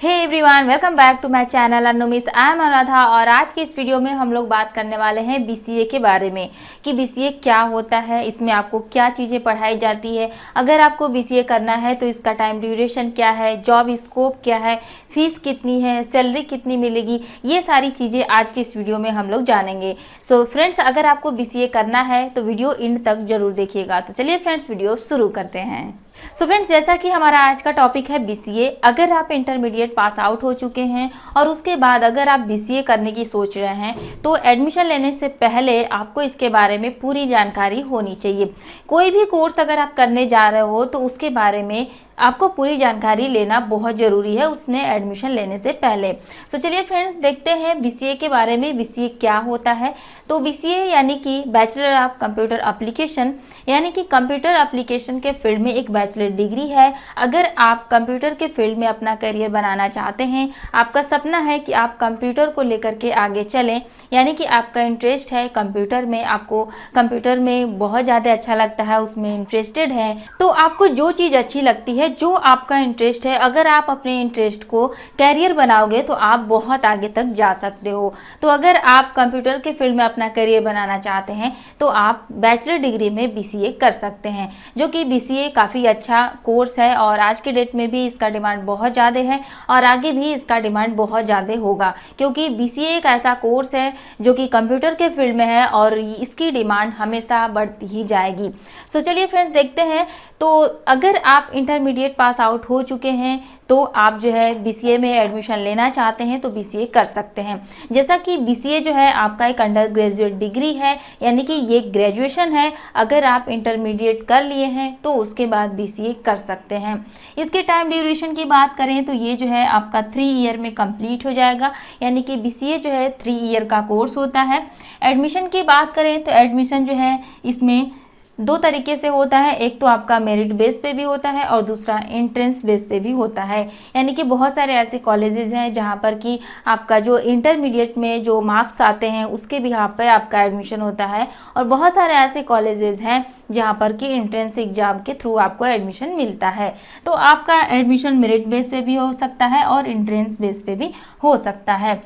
Hey everyone, welcome back to my channel अनुमिस। I am Anuradha और आज की इस वीडियो में हम लोग बात करने वाले हैं बीसीए के बारे में कि बीसीए क्या होता है, इसमें आपको क्या चीज़ें पढ़ाई जाती है, अगर आपको बीसीए करना है तो इसका टाइम ड्यूरेशन क्या है, जॉब स्कोप क्या है, फीस कितनी है, सैलरी कितनी मिलेगी, ये सारी चीज़ें आज की इस वीडियो में हम लोग जानेंगे। सो फ्रेंड्स, अगर आपको बीसीए करना है तो वीडियो एंड तक जरूर देखिएगा। तो चलिए फ्रेंड्स, वीडियो शुरू करते हैं। सो फ्रेंड्स, जैसा कि हमारा आज का टॉपिक है बीसीए। अगर आप इंटरमीडिएट पास आउट हो चुके हैं और उसके बाद अगर आप बीसीए करने की सोच रहे हैं तो एडमिशन लेने से पहले आपको इसके बारे में पूरी जानकारी होनी चाहिए। कोई भी कोर्स अगर आप करने जा रहे हो तो उसके बारे में आपको पूरी जानकारी लेना बहुत ज़रूरी है उसमें एडमिशन लेने से पहले। सो चलिए फ्रेंड्स, देखते हैं बीसीए के बारे में। बीसीए क्या होता है? तो बीसीए यानी कि बैचलर ऑफ कंप्यूटर एप्लीकेशन, यानी कि कंप्यूटर एप्लीकेशन के फील्ड में एक बैचलर डिग्री है। अगर आप कंप्यूटर के फील्ड में अपना करियर बनाना चाहते हैं, आपका सपना है कि आप कंप्यूटर को लेकर के आगे चलें, यानी कि आपका इंटरेस्ट है कंप्यूटर में, आपको कंप्यूटर में बहुत ज़्यादा अच्छा लगता है, उसमें इंटरेस्टेड है, तो आपको जो चीज़ अच्छी लगती है, जो आपका इंटरेस्ट है, अगर आप अपने इंटरेस्ट को कैरियर बनाओगे तो आप बहुत आगे तक जा सकते हो। तो अगर आप कंप्यूटर के फील्ड में अपना करियर बनाना चाहते हैं तो आप बैचलर डिग्री में बीसीए कर सकते हैं, जो कि बीसीए काफ़ी अच्छा कोर्स है और आज के डेट में भी इसका डिमांड बहुत ज़्यादा है और आगे भी इसका डिमांड बहुत ज़्यादा होगा, क्योंकि बीसीए एक ऐसा कोर्स है जो कि कंप्यूटर के फील्ड में है और इसकी डिमांड हमेशा बढ़ती ही जाएगी। सो चलिए फ्रेंड्स, देखते हैं। तो अगर आप इंटरमीडिएट पास आउट हो चुके हैं तो आप जो है बीसीए में एडमिशन लेना चाहते हैं तो बीसीए कर सकते हैं। जैसा कि बीसीए जो है आपका एक अंडर ग्रेजुएट डिग्री है, यानी कि ये ग्रेजुएशन है। अगर आप इंटरमीडिएट कर लिए हैं तो उसके बाद बीसीए कर सकते हैं। इसके टाइम ड्यूरेशन की बात करें तो ये जो है आपका 3 ईयर में कंप्लीट हो जाएगा, यानी कि बीसीए जो है 3 ईयर का कोर्स होता है। एडमिशन की बात करें तो एडमिशन जो है इसमें 2 तरीके से होता है। एक तो आपका मेरिट बेस पे भी होता है और दूसरा एंट्रेंस बेस पे भी होता है, यानी कि बहुत सारे ऐसे कॉलेजेस हैं जहां पर कि आपका जो इंटरमीडिएट में जो मार्क्स आते हैं उसके बिहाफ पे आपका एडमिशन होता है, और बहुत सारे ऐसे कॉलेजेस हैं जहां पर कि एंट्रेंस एग्जाम के थ्रू आपको एडमिशन मिलता है। तो आपका एडमिशन मेरिट बेस पे भी हो सकता है और एंट्रेंस बेस पे भी हो सकता है।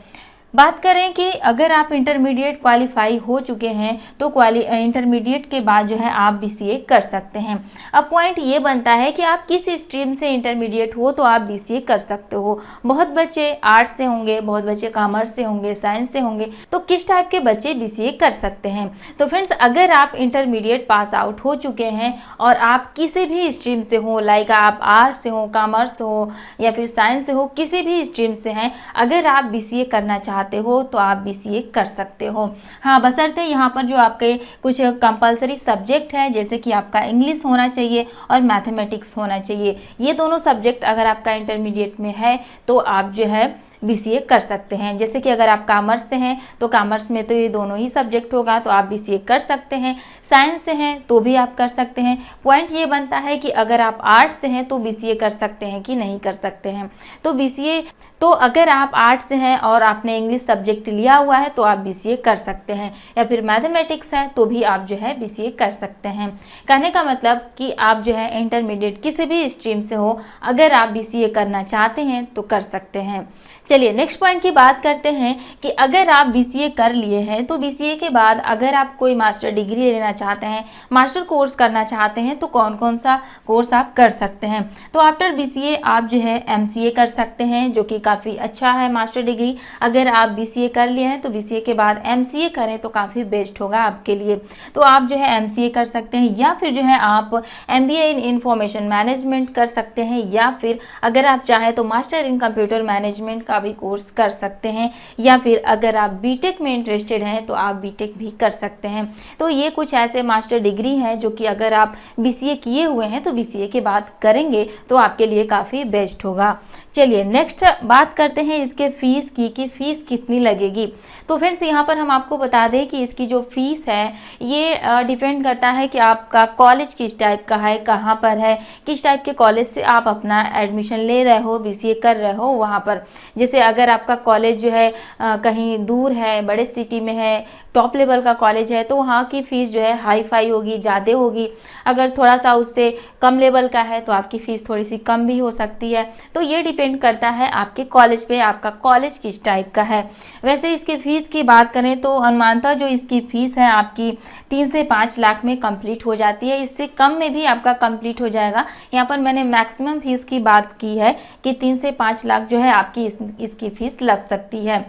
बात करें कि अगर आप इंटरमीडिएट क्वालिफाई हो चुके हैं तो इंटरमीडिएट के बाद जो है आप बीसीए कर सकते हैं। अब पॉइंट ये बनता है कि आप किस स्ट्रीम से इंटरमीडिएट हो तो आप बीसीए कर सकते हो। बहुत बच्चे आर्ट्स से होंगे, बहुत बच्चे कॉमर्स से होंगे, साइंस से होंगे, तो किस टाइप के बच्चे बीसीए कर सकते हैं? तो फ्रेंड्स, अगर आप इंटरमीडिएट पास आउट हो चुके हैं और आप किसी भी स्ट्रीम से हो, लाइक आप आर्ट्स से हो, कॉमर्स हो या फिर साइंस से हो, किसी भी स्ट्रीम से हैं, अगर आप बीसीए करना चाहते हो तो आप बीसीए कर सकते हो। हाँ, बशर्ते यहाँ पर जो आपके कुछ कंपलसरी सब्जेक्ट है, जैसे कि आपका इंग्लिश होना चाहिए और मैथमेटिक्स होना चाहिए। ये दोनों सब्जेक्ट अगर आपका इंटरमीडिएट में है तो आप जो है बीसीए कर सकते हैं। जैसे कि अगर आप कॉमर्स से हैं तो कॉमर्स में तो ये दोनों ही सब्जेक्ट होगा तो आप बीसीए कर सकते हैं। साइंस से हैं तो भी आप कर सकते हैं। पॉइंट ये बनता है कि अगर आप आर्ट्स से हैं तो बीसीए कर सकते हैं कि नहीं कर सकते हैं। तो बीसीए तो अगर आप आर्ट्स से हैं और आपने इंग्लिश सब्जेक्ट लिया हुआ है तो आप बीसीए कर सकते हैं, या फिर मैथमेटिक्स है तो भी आप जो है बीसीए कर सकते हैं। कहने का मतलब कि आप जो है इंटरमीडिएट किसी भी स्ट्रीम से हो, अगर आप बीसीए करना चाहते हैं तो कर सकते हैं। चलिए नेक्स्ट पॉइंट की बात करते हैं कि अगर आप बीसीए कर लिए हैं तो बीसीए के बाद अगर आप कोई मास्टर डिग्री लेना चाहते हैं, मास्टर कोर्स करना चाहते हैं, तो कौन कौन सा कोर्स आप कर सकते हैं? तो आफ्टर बीसीए आप जो है एमसीए कर सकते हैं, जो कि काफ़ी अच्छा है मास्टर डिग्री। अगर आप बीसीए कर लिए हैं तो बीसीए के बाद एमसीए करें तो काफ़ी बेस्ट होगा आपके लिए। तो आप जो है एमसीए कर सकते हैं, या फिर जो है आप एमबीए इन इंफॉर्मेशन मैनेजमेंट कर सकते हैं, या फिर अगर आप चाहें तो मास्टर इन कंप्यूटर मैनेजमेंट का भी कोर्स कर सकते हैं, या फिर अगर आप बीटेक में इंटरेस्टेड हैं तो आप बीटेक भी कर सकते हैं। तो ये कुछ ऐसे मास्टर डिग्री हैं जो कि अगर आप बीसीए किए हुए हैं तो बीसीए के बाद करेंगे तो आपके लिए काफ़ी बेस्ट होगा। चलिए नेक्स्ट बात करते हैं इसके फीस की कि फ़ीस कितनी लगेगी। तो फ्रेंड्स, यहाँ पर हम आपको बता दें कि इसकी जो फ़ीस है ये डिपेंड करता है कि आपका कॉलेज किस टाइप का है, कहाँ पर है, किस टाइप के कॉलेज से आप अपना एडमिशन ले रहे हो, बीसीए कर रहे हो वहाँ पर। जैसे अगर आपका कॉलेज जो है कहीं दूर है, बड़े सिटी में है, टॉप लेवल का कॉलेज है तो वहाँ की फ़ीस जो है हाई फाई होगी, ज़्यादा होगी। अगर थोड़ा सा उससे कम लेवल का है तो आपकी फ़ीस थोड़ी सी कम भी हो सकती है। तो ये डिपेंड करता है आपके कॉलेज पे, आपका कॉलेज किस टाइप का है। वैसे इसकी फ़ीस की बात करें तो अनुमानतः जो इसकी फ़ीस है आपकी 3 से 5 लाख में कंप्लीट हो जाती है। इससे कम में भी आपका कंप्लीट हो जाएगा। यहाँ पर मैंने मैक्सिमम फ़ीस की बात की है कि 3 से 5 लाख जो है आपकी इसकी फ़ीस लग सकती है।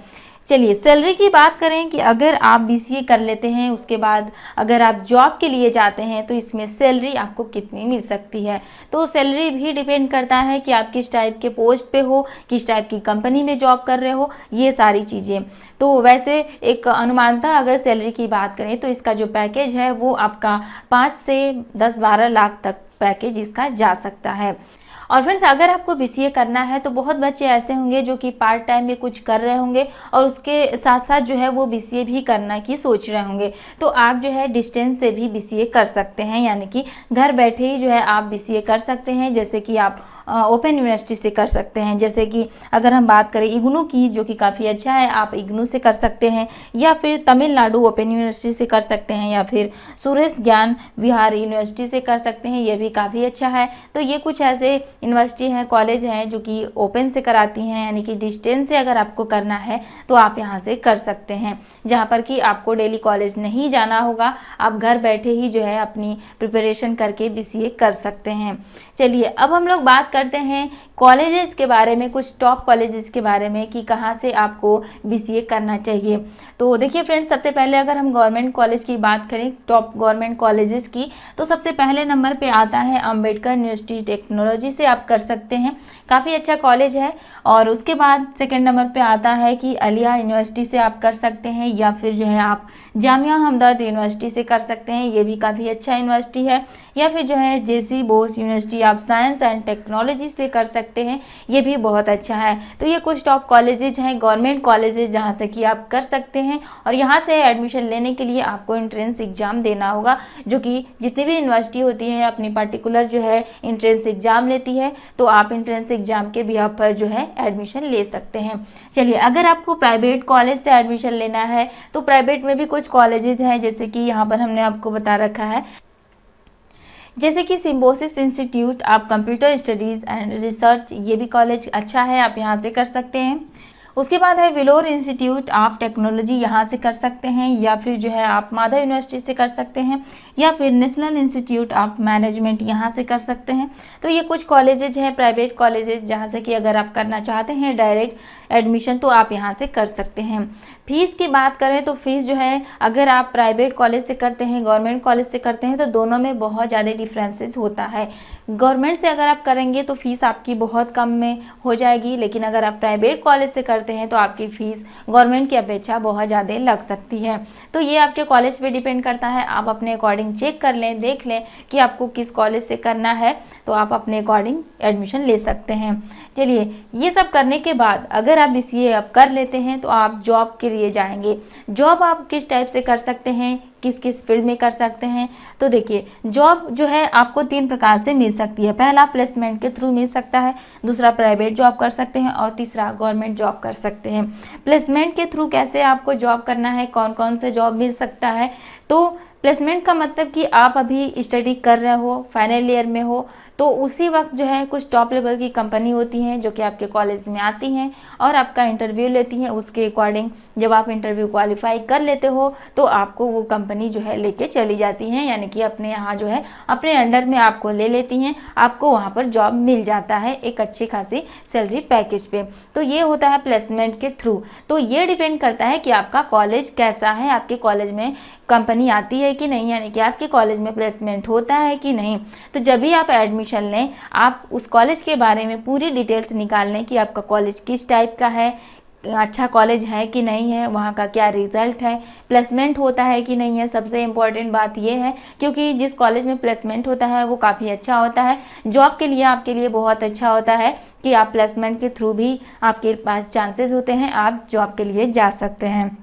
चलिए सैलरी की बात करें कि अगर आप बीसीए कर लेते हैं उसके बाद अगर आप जॉब के लिए जाते हैं तो इसमें सैलरी आपको कितनी मिल सकती है। तो सैलरी भी डिपेंड करता है कि आप किस टाइप के पोस्ट पे हो, किस टाइप की कंपनी में जॉब कर रहे हो, ये सारी चीज़ें। तो वैसे एक अनुमानतः अगर सैलरी की बात करें तो इसका जो पैकेज है वो आपका 5 से 10-12 लाख तक पैकेज इसका जा सकता है। और फ्रेंड्स अगर आपको बीसीए करना है तो बहुत बच्चे ऐसे होंगे जो कि पार्ट टाइम में कुछ कर रहे होंगे और उसके साथ साथ जो है वो बीसीए भी करना की सोच रहे होंगे। तो आप जो है डिस्टेंस से भी बीसीए कर सकते हैं, यानी कि घर बैठे ही जो है आप बीसीए कर सकते हैं। जैसे कि आप ओपन यूनिवर्सिटी से कर सकते हैं, जैसे कि अगर हम बात करें इग्नू की जो कि काफ़ी अच्छा है, आप इग्नू से कर सकते हैं, या फिर तमिलनाडु ओपन यूनिवर्सिटी से कर सकते हैं, या फिर सुरेश ज्ञान विहार यूनिवर्सिटी से कर सकते हैं, ये भी काफ़ी अच्छा है। तो ये कुछ ऐसे यूनिवर्सिटी हैं, कॉलेज हैं जो कि ओपन से कराती हैं, यानी कि डिस्टेंस से अगर आपको करना है तो आप यहाँ से कर सकते हैं, जहाँ पर कि आपको डेली कॉलेज नहीं जाना होगा। आप घर बैठे ही जो है अपनी प्रिपरेशन करके बीसीए कर सकते हैं। चलिए अब हम लोग बात करते हैं कॉलेजेस के बारे में, कुछ टॉप कॉलेजेस के बारे में कि कहाँ से आपको बीसीए करना चाहिए। तो देखिए फ्रेंड्स, सबसे पहले अगर हम गवर्नमेंट कॉलेज की बात करें, टॉप गवर्नमेंट कॉलेजेस की, तो सबसे पहले नंबर पे आता है अंबेडकर यूनिवर्सिटी टेक्नोलॉजी से आप कर सकते हैं, काफ़ी अच्छा कॉलेज है। और उसके बाद सेकेंड नंबर पे आता है कि अलिया यूनिवर्सिटी से आप कर सकते हैं, या फिर जो है आप जामिया हमदर्द यूनिवर्सिटी से कर सकते हैं, ये भी काफ़ी अच्छा यूनिवर्सिटी है। या फिर जो है जेसी बोस यूनिवर्सिटी आप साइंस एंड टेक्नोलॉजी से कर सकते हैं, ये भी बहुत अच्छा है। तो ये कुछ टॉप कॉलेजेज हैं, गवर्नमेंट कॉलेजेज, जहाँ से कि आप कर सकते हैं। और यहाँ से एडमिशन लेने के लिए आपको एंट्रेंस एग्ज़ाम देना होगा, जो कि जितनी भी यूनिवर्सिटी होती है अपनी पर्टिकुलर जो है एंट्रेंस एग्ज़ाम लेती है। तो आप एंट्रेंस एग्ज़ाम के बिहाफ पर जो है एडमिशन ले सकते हैं। चलिए अगर आपको प्राइवेट कॉलेज से एडमिशन लेना है तो प्राइवेट में भी कुछ कॉलेजेस हैं, जैसे कि यहाँ पर हमने आपको बता रखा है, जैसे कि Symbiosis institute of computer studies and research, ये भी कॉलेज अच्छा है, आप यहाँ से कर सकते हैं। उसके बाद है विलोर इंस्टीट्यूट ऑफ टेक्नोलॉजी, यहाँ से कर सकते हैं, या फिर जो है आप माधव यूनिवर्सिटी से कर सकते हैं, या फिर नेशनल इंस्टीट्यूट ऑफ मैनेजमेंट, यहाँ से कर सकते हैं। तो ये कुछ कॉलेजेज हैं प्राइवेट कॉलेजेज, जहाँ से कि अगर आप करना चाहते हैं डायरेक्ट एडमिशन तो आप यहाँ से कर सकते हैं। फीस की बात करें तो फीस जो है अगर आप प्राइवेट कॉलेज से करते हैं, गवर्नमेंट कॉलेज से करते हैं, तो दोनों में बहुत ज़्यादा डिफरेंसेस होता है। गवर्नमेंट से अगर आप करेंगे तो फीस आपकी बहुत कम में हो जाएगी, लेकिन अगर आप प्राइवेट कॉलेज से करते हैं तो आपकी फ़ीस गवर्नमेंट की अपेक्षा बहुत ज़्यादा लग सकती है। तो ये आपके कॉलेज पे डिपेंड करता है, आप अपने अकॉर्डिंग चेक कर लें, देख लें कि आपको किस कॉलेज से करना है, तो आप अपने अकॉर्डिंग एडमिशन ले सकते हैं। चलिए ये सब करने के बाद अगर आप बीसीए अब कर लेते हैं तो आप जॉब के लिए जाएंगे। जॉब आप किस टाइप से कर सकते हैं, किस किस फील्ड में कर सकते हैं, तो देखिए जॉब जो है आपको 3 प्रकार से मिल सकती है। पहला प्लेसमेंट के थ्रू मिल सकता है, दूसरा प्राइवेट जॉब कर सकते हैं, और तीसरा गवर्नमेंट जॉब कर सकते हैं। प्लेसमेंट के थ्रू कैसे आपको जॉब करना है, कौन कौन से जॉब मिल सकता है, तो प्लेसमेंट का मतलब कि आप अभी स्टडी कर रहे हो, फाइनल ईयर में हो, तो उसी वक्त जो है कुछ टॉप लेवल की कंपनी होती हैं जो कि आपके कॉलेज में आती हैं और आपका इंटरव्यू लेती हैं। उसके अकॉर्डिंग जब आप इंटरव्यू क्वालिफाई कर लेते हो तो आपको वो कंपनी जो है लेके चली जाती हैं, यानी कि अपने यहाँ जो है अपने अंडर में आपको ले लेती हैं, आपको वहाँ पर जॉब मिल जाता है एक अच्छी खासी सैलरी पैकेज पे। तो ये होता है प्लेसमेंट के थ्रू। तो ये डिपेंड करता है कि आपका कॉलेज कैसा है, आपके कॉलेज में कंपनी आती है कि नहीं, यानी कि आपके कॉलेज में प्लेसमेंट होता है कि नहीं। तो जब भी आप एडमिशन लें आप उस कॉलेज के बारे में पूरी डिटेल्स निकाल लें कि आपका कॉलेज किस टाइप का है, अच्छा कॉलेज है कि नहीं है, वहाँ का क्या रिजल्ट है, प्लेसमेंट होता है कि नहीं है। सबसे इम्पॉर्टेंट बात ये है, क्योंकि जिस कॉलेज में प्लेसमेंट होता है वो काफ़ी अच्छा होता है, जॉब के लिए आपके लिए बहुत अच्छा होता है कि आप प्लेसमेंट के थ्रू भी आपके पास चांसेस होते हैं, आप जॉब के लिए जा सकते हैं।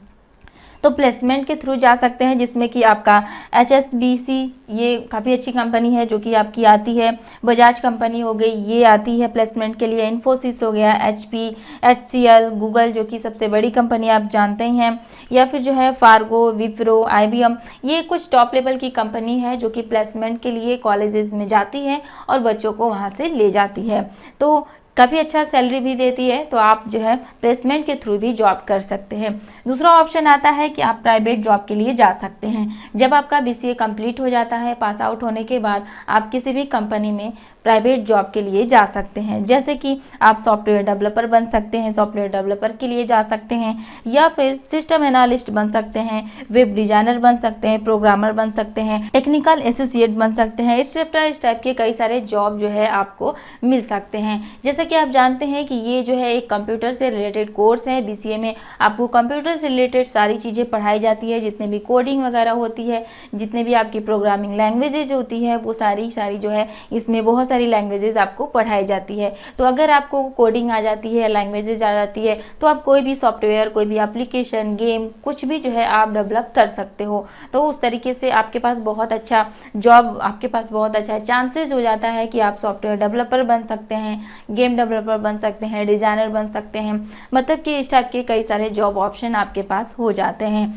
तो प्लेसमेंट के थ्रू जा सकते हैं, जिसमें कि आपका HSBC, ये काफ़ी अच्छी कंपनी है जो कि आपकी आती है। बजाज कंपनी हो गई, ये आती है प्लेसमेंट के लिए। इन्फोसिस हो गया, HP, HCL, गूगल जो कि सबसे बड़ी कंपनी आप जानते ही हैं, या फिर जो है फार्गो, विप्रो, IBM, ये कुछ टॉप लेवल की कंपनी है जो कि प्लेसमेंट के लिए कॉलेजेस में जाती है और बच्चों को वहाँ से ले जाती है। तो काफ़ी अच्छा सैलरी भी देती है, तो आप जो है प्लेसमेंट के थ्रू भी जॉब कर सकते हैं। दूसरा ऑप्शन आता है कि आप प्राइवेट जॉब के लिए जा सकते हैं। जब आपका BCA कंप्लीट हो जाता है, पास आउट होने के बाद आप किसी भी कंपनी में प्राइवेट जॉब के लिए जा सकते हैं। जैसे कि आप सॉफ्टवेयर डेवलपर बन सकते हैं, सॉफ्टवेयर डेवलपर के लिए जा सकते हैं, या फिर सिस्टम एनालिस्ट बन सकते हैं, वेब डिज़ाइनर बन सकते हैं, प्रोग्रामर बन सकते हैं, टेक्निकल एसोसिएट बन सकते हैं। इस टाइप के कई सारे जॉब जो है आपको मिल सकते हैं। जैसे कि आप जानते हैं कि ये जो है एक कंप्यूटर से रिलेटेड कोर्स है। BCA में आपको कंप्यूटर से रिलेटेड सारी चीज़ें पढ़ाई जाती है, जितने भी कोडिंग वगैरह होती है, जितने भी आपकी प्रोग्रामिंग लैंग्वेजेज होती है, वो सारी जो है इसमें बहुत सारी लैंग्वेजेस आपको पढ़ाई जाती है। तो अगर आपको कोडिंग आ जाती है, लैंग्वेजेज आ जाती है, तो आप कोई भी सॉफ्टवेयर, कोई भी एप्लीकेशन, गेम, कुछ भी जो है आप डेवलप कर सकते हो। तो उस तरीके से आपके पास बहुत अच्छा जॉब, आपके पास बहुत अच्छा चांसेस हो जाता है कि आप सॉफ्टवेयर डेवलपर बन सकते हैं, गेम डेवलपर बन सकते हैं, डिज़ाइनर बन सकते हैं। मतलब कि इस टाइप के कई सारे जॉब ऑप्शन आपके पास हो जाते हैं।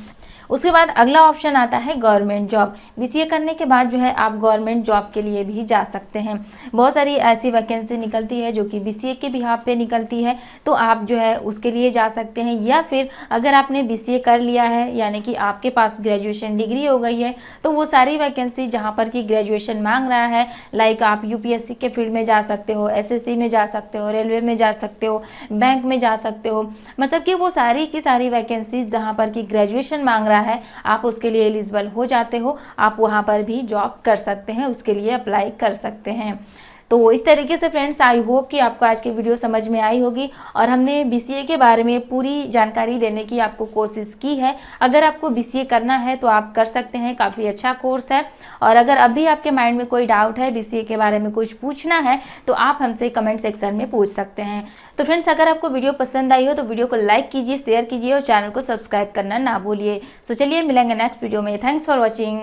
उसके बाद अगला ऑप्शन आता है गवर्नमेंट जॉब। BCA करने के बाद जो है आप गवर्नमेंट जॉब के लिए भी जा सकते हैं। बहुत सारी ऐसी वैकेंसी निकलती है जो कि BCA के बिहाफ पे निकलती है, तो आप जो है उसके लिए जा सकते हैं। या फिर अगर आपने BCA कर लिया है, यानी कि आपके पास ग्रेजुएशन डिग्री हो गई है, तो वो सारी वैकेंसी जहाँ पर कि ग्रेजुएशन मांग रहा है, लाइक आप UPSC के फील्ड में जा सकते हो, SSC में जा सकते हो, रेलवे में जा सकते हो, बैंक में जा सकते हो। मतलब कि वो सारी की सारी वैकेंसी जहाँ पर कि ग्रेजुएशन मांग है, आप उसके लिए एलिजिबल हो जाते हो, आप वहां पर भी जॉब कर सकते हैं, उसके लिए अप्लाई कर सकते हैं। तो इस तरीके से फ्रेंड्स, आई होप कि आपको आज की वीडियो समझ में आई होगी और हमने BCA के बारे में पूरी जानकारी देने की आपको कोशिश की है। अगर आपको BCA करना है तो आप कर सकते हैं, काफ़ी अच्छा कोर्स है। और अगर अभी आपके माइंड में कोई डाउट है, BCA के बारे में कुछ पूछना है, तो आप हमसे कमेंट सेक्शन में पूछ सकते हैं। तो फ्रेंड्स, अगर आपको वीडियो पसंद आई हो तो वीडियो को लाइक कीजिए, शेयर कीजिए और चैनल को सब्सक्राइब करना ना भूलिए। तो चलिए मिलेंगे नेक्स्ट वीडियो में। Thanks for watching.